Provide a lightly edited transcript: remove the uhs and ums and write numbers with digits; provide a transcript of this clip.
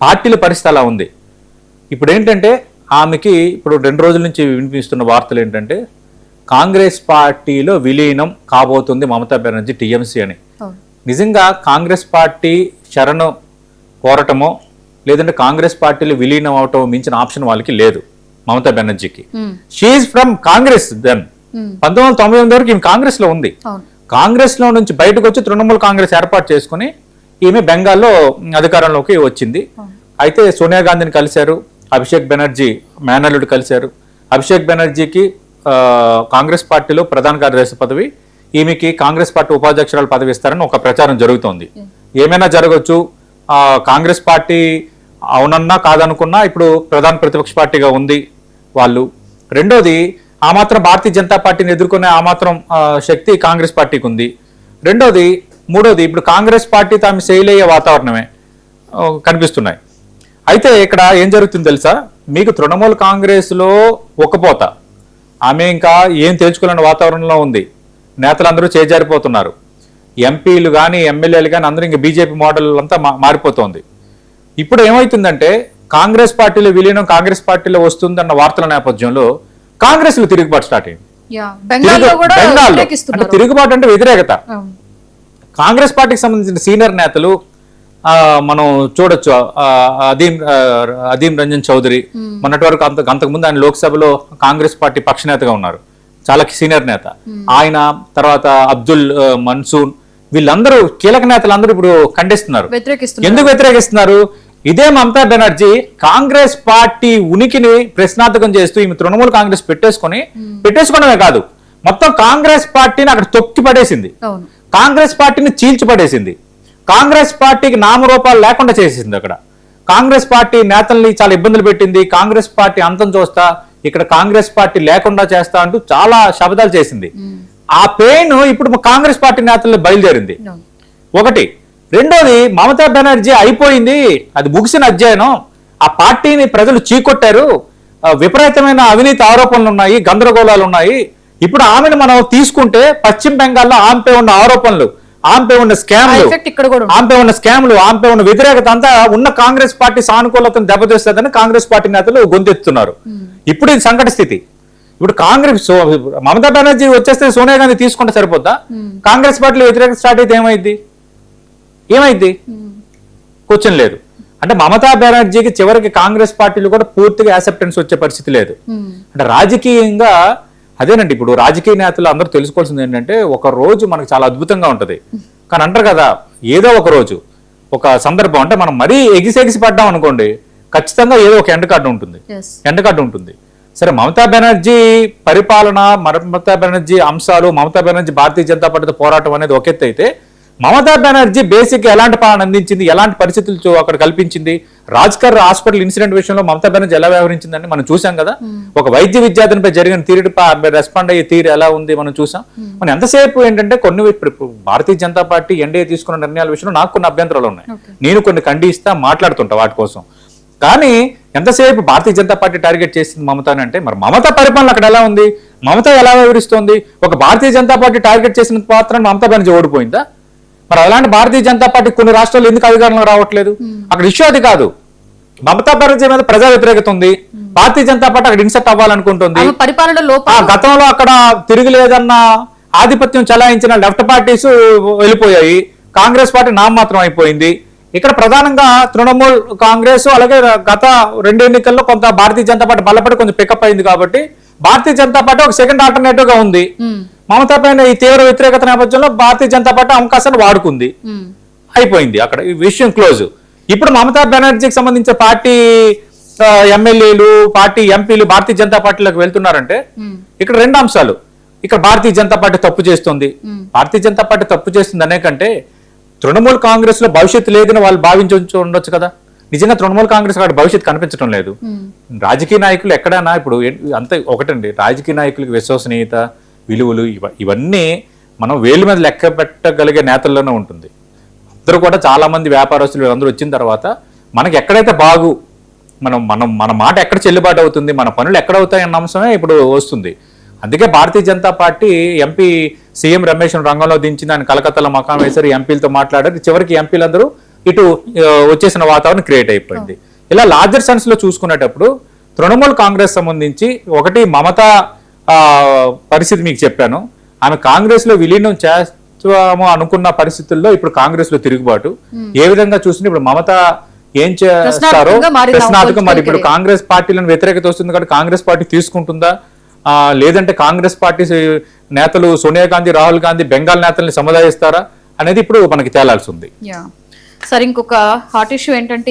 పార్టీల పరిస్థితి అలా ఉంది. ఇప్పుడు ఏంటంటే ఆమెకి ఇప్పుడు 2 రోజుల నుంచి వినిపిస్తున్న వార్తలు ఏంటంటే కాంగ్రెస్ పార్టీలో విలీనం కాబోతుంది మమతా బెనర్జీ టీఎంసీ అని. నిజంగా కాంగ్రెస్ పార్టీ శరణు కోరటమో లేదంటే కాంగ్రెస్ పార్టీలో విలీనం అవటం మించిన ఆప్షన్ వాళ్ళకి లేదు మమతా బెనర్జీకి. షీఈ్ ఫ్రమ్ కాంగ్రెస్ దెన్ 1998 వరకు ఈమె కాంగ్రెస్ లో ఉంది. కాంగ్రెస్ లో నుంచి బయటకు వచ్చి తృణమూల్ కాంగ్రెస్ ఏర్పాటు చేసుకుని ఈమె బెంగాల్లో అధికారంలోకి వచ్చింది. అయితే సోనియా గాంధీని కలిశారు, అభిషేక్ బెనర్జీ మేనల్లుడు కలిశారు. అభిషేక్ బెనర్జీకి కాంగ్రెస్ పార్టీలో ప్రధాన కార్యదర్శి పదవి, ఈమెకి కాంగ్రెస్ పార్టీ ఉపాధ్యక్షురాలు పదవి ఇస్తారని ఒక ప్రచారం జరుగుతోంది. ఏమైనా జరగచ్చు. కాంగ్రెస్ పార్టీ అవునన్నా కాదనుకున్నా ఇప్పుడు ప్రధాన ప్రతిపక్ష పార్టీగా ఉంది వాళ్ళు. రెండోది ఆ మాత్రం భారతీయ జనతా పార్టీని ఎదుర్కొనే ఆ మాత్రం శక్తి కాంగ్రెస్ పార్టీకి ఉంది. మూడోది ఇప్పుడు కాంగ్రెస్ పార్టీ తాము శైలయ్యే వాతావరణమే కనిపిస్తున్నాయి. అయితే ఇక్కడ ఏం జరుగుతుంది తెలుసా, మీకు తృణమూల్ కాంగ్రెస్ లో ఒక్కపోత ఆమె ఇంకా ఏం తెలుసుకోలేని వాతావరణంలో ఉంది. నేతలందరూ చేజారిపోతున్నారు. ఎంపీలు కానీ ఎమ్మెల్యేలు కానీ అందరూ ఇంకా బీజేపీ మోడల్ అంతా మారిపోతుంది. ఇప్పుడు ఏమవుతుందంటే కాంగ్రెస్ పార్టీలో విలీనం కాంగ్రెస్ పార్టీలో వస్తుందన్న వార్తల నేపథ్యంలో కాంగ్రెస్ లో తిరుగుబాటు స్టార్ట్ అయింది. అంటే తిరుగుబాటు అంటే వ్యతిరేకత. కాంగ్రెస్ పార్టీకి సంబంధించిన సీనియర్ నేతలు మనం చూడొచ్చు. అదీం రంజన్ చౌదరి మొన్నటి వరకు అంతకుముందు ఆయన లోక్సభలో కాంగ్రెస్ పార్టీ పక్ష నేతగా ఉన్నారు, చాలా సీనియర్ నేత ఆయన. తర్వాత అబ్దుల్ మన్సూన్, వీళ్ళందరూ కీలక నేతలు అందరూ ఇప్పుడు ఖండిస్తున్నారు. ఎందుకు వ్యతిరేకిస్తున్నారు? ఇదే మమతా బెనర్జీ కాంగ్రెస్ పార్టీ ఉనికిని ప్రశ్నార్థకం చేస్తూ ఈమె తృణమూల్ కాంగ్రెస్ పెట్టేసుకోవడమే కాదు, మొత్తం కాంగ్రెస్ పార్టీని అక్కడ తొక్కి పడేసింది, కాంగ్రెస్ పార్టీని చీల్చి పడేసింది, కాంగ్రెస్ పార్టీకి నామరూపాలు లేకుండా చేసేసింది. అక్కడ కాంగ్రెస్ పార్టీ నేతల్ని చాలా ఇబ్బందులు పెట్టింది. కాంగ్రెస్ పార్టీ అంతం చూస్తా, ఇక్కడ కాంగ్రెస్ పార్టీ లేకుండా చేస్తా అంటూ చాలా శబ్దాలు చేసింది. ఆ పెయిన్ ఇప్పుడు కాంగ్రెస్ పార్టీ నేతల్ని బయలుదేరింది ఒకటి. రెండోది మమతా బెనర్జీ అయిపోయింది, అది ముగిసిన అధ్యయనం. ఆ పార్టీని ప్రజలు చీకొట్టారు, విపరీతమైన అవినీతి ఆరోపణలు ఉన్నాయి, గందరగోళాలు ఉన్నాయి. ఇప్పుడు ఆమెను మనం తీసుకుంటే పశ్చిమ బెంగాల్లో ఆమెపై ఉన్న ఆరోపణలు, ఆమెపై ఉన్న స్కామ్లు, ఆమెపై ఉన్న వ్యతిరేకత అంతా ఉన్న కాంగ్రెస్ పార్టీ సానుకూలతను దెబ్బతీస్తుందని కాంగ్రెస్ పార్టీ నేతలు గొంతెత్తుతున్నారు. ఇప్పుడు ఇది సంకట స్థితి. ఇప్పుడు కాంగ్రెస్ మమతా బెనర్జీ వచ్చేస్తే సోనియా గాంధీ తీసుకుంటే సరిపోద్దా? కాంగ్రెస్ పార్టీలో వ్యతిరేకత స్టార్ట్ అయితే ఏమైంది? క్వశ్చన్ లేదు. అంటే మమతా బెనర్జీకి చివరికి కాంగ్రెస్ పార్టీలో కూడా పూర్తిగా యాక్సెప్టెన్స్ వచ్చే పరిస్థితి లేదు. అంటే రాజకీయంగా అదేనండి. ఇప్పుడు రాజకీయ నేతలు అందరూ తెలుసుకోవాల్సింది ఏంటంటే ఒక రోజు మనకు చాలా అద్భుతంగా ఉంటది, కానీ అంటారు కదా ఏదో ఒక రోజు ఒక సందర్భం అంటే మనం మరీ ఎగిసి పడ్డాం అనుకోండి, ఖచ్చితంగా ఏదో ఒక ఎండ్ కార్డు ఉంటుంది. సరే, మమతా బెనర్జీ పరిపాలన, మమతా బెనర్జీ అంశాలు, మమతా బెనర్జీ భారతీయ జనతా పార్టీతో పోరాటం అనేది ఒక ఎత్తు అయితే, మమతా బెనర్జీ బేసిక్ ఎలాంటి పాలన అందించింది, ఎలాంటి పరిస్థితులు అక్కడ కల్పించింది, రాజ్కర్ హాస్పిటల్ ఇన్సిడెంట్ విషయంలో మమతా బెనర్జీ ఎలా వ్యవహరించిందని మనం చూసాం కదా. ఒక వైద్య విద్యార్థినిపై జరిగిన తీరు రెస్పాండ్ అయ్యే తీరు ఎలా ఉంది మనం చూసాం. మనం ఎంతసేపు ఏంటంటే కొన్ని భారతీయ జనతా పార్టీ ఎన్డీఏ తీసుకున్న నిర్ణయాల విషయంలో నాకు కొన్ని అభ్యంతరాలు ఉన్నాయి, నేను కొన్ని ఖండిస్తా మాట్లాడుతుంటా వాటి కోసం. కానీ ఎంతసేపు భారతీయ జనతా పార్టీ టార్గెట్ చేసింది మమతాని అంటే, మరి మమతా పరిపాలన అక్కడ ఎలా ఉంది, మమత ఎలా వ్యవహరిస్తోంది? ఒక భారతీయ జనతా పార్టీ టార్గెట్ చేసిన మాత్రం మమతా బెనర్జీ ఓడిపోయిందా? మరి అలాంటి భారతీయ జనతా పార్టీ కొన్ని రాష్ట్రాల్లో ఎందుకు అధికారంలో రావట్లేదు? అక్కడ ఇష్యూ అది కాదు. మమతా బెనర్జీ మీద ప్రజా వ్యతిరేకత ఉంది, భారతీయ జనతా పార్టీ అక్కడ ఇన్సెట్ అవ్వాలనుకుంటుంది. గతంలో అక్కడ తిరిగిలేదన్న ఆధిపత్యం చలాయించిన లెఫ్ట్ పార్టీస్ వెళ్ళిపోయాయి, కాంగ్రెస్ పార్టీ నామమాత్రం అయిపోయింది. ఇక్కడ ప్రధానంగా తృణమూల్ కాంగ్రెస్ అలాగే గత 2 ఎన్నికల్లో కొంత భారతీయ జనతా పార్టీ బలపడి కొంచెం పికప్ అయింది కాబట్టి భారతీయ జనతా పార్టీ ఒక సెకండ్ ఆల్టర్నేటివ్ గా ఉంది. మమతా పైన ఈ తీవ్ర వ్యతిరేకత నేపథ్యంలో భారతీయ జనతా పార్టీ అవకాశాన్ని వాడుకుంది, అయిపోయింది, అక్కడ ఈ విషయం క్లోజ్. ఇప్పుడు మమతా బెనర్జీకి సంబంధించిన పార్టీ ఎమ్మెల్యేలు, పార్టీ ఎంపీలు భారతీయ జనతా పార్టీలోకి వెళ్తున్నారంటే ఇక్కడ 2 అంశాలు. ఇక్కడ భారతీయ జనతా పార్టీ తప్పు చేస్తుంది, భారతీయ జనతా పార్టీ తప్పు చేస్తుంది అనే కంటే తృణమూల్ కాంగ్రెస్ లో భవిష్యత్తు లేదని వాళ్ళు భావించి ఉండొచ్చు కదా. నిజంగా తృణమూల్ కాంగ్రెస్ అక్కడ భవిష్యత్తు కనిపించడం లేదు. రాజకీయ నాయకులు ఎక్కడైనా ఇప్పుడు అంతే ఒకటండి, రాజకీయ నాయకులకి విశ్వసనీయత, విలువలు ఇవన్నీ మనం వేలు మీద లెక్క పెట్టగలిగే నేతల్లోనే ఉంటుంది. అందరూ కూడా చాలా మంది వ్యాపారస్తులు అందరూ వచ్చిన తర్వాత మనకి ఎక్కడైతే మన మాట ఎక్కడ చెల్లుబాటు అవుతుంది, మన పనులు ఎక్కడ అవుతాయి అన్న అంశమే ఇప్పుడు వస్తుంది. అందుకే భారతీయ జనతా పార్టీ సీఎం రమేష్ రంగంలో దించిన ఆయన కలకత్తాలో మకాం వేశారు, ఎంపీలతో మాట్లాడారు. చివరికి ఎంపీలందరూ ఇటు వచ్చేసిన వాతావరణం క్రియేట్ అయిపోయింది. ఇలా లార్జర్ సెన్స్ లో చూసుకునేటప్పుడు తృణమూల్ కాంగ్రెస్ సంబంధించి ఒకటి మమతా పరిస్థితి మీకు చెప్పాను. ఆమె కాంగ్రెస్ లో విలీనం చేస్తాము అనుకున్న పరిస్థితుల్లో ఇప్పుడు కాంగ్రెస్ లో తిరుగుబాటు ఏ విధంగా చూసినా ఇప్పుడు మమత ఏం చేస్తారో ప్రశ్నార్థకం. మరి ఇప్పుడు కాంగ్రెస్ పార్టీలను వ్యతిరేకత వస్తుంది కాబట్టి కాంగ్రెస్ పార్టీ తీసుకుంటుందా, లేదంటే కాంగ్రెస్ పార్టీ నేతలు సోనియా గాంధీ, రాహుల్ గాంధీ బెంగాల్ నేతల్ని సముదాయిస్తారా అనేది ఇప్పుడు మనకి తేలాల్సి ఉంది. సరే, ఇంకొక హాట్ ఇష్యూ ఏంటంటే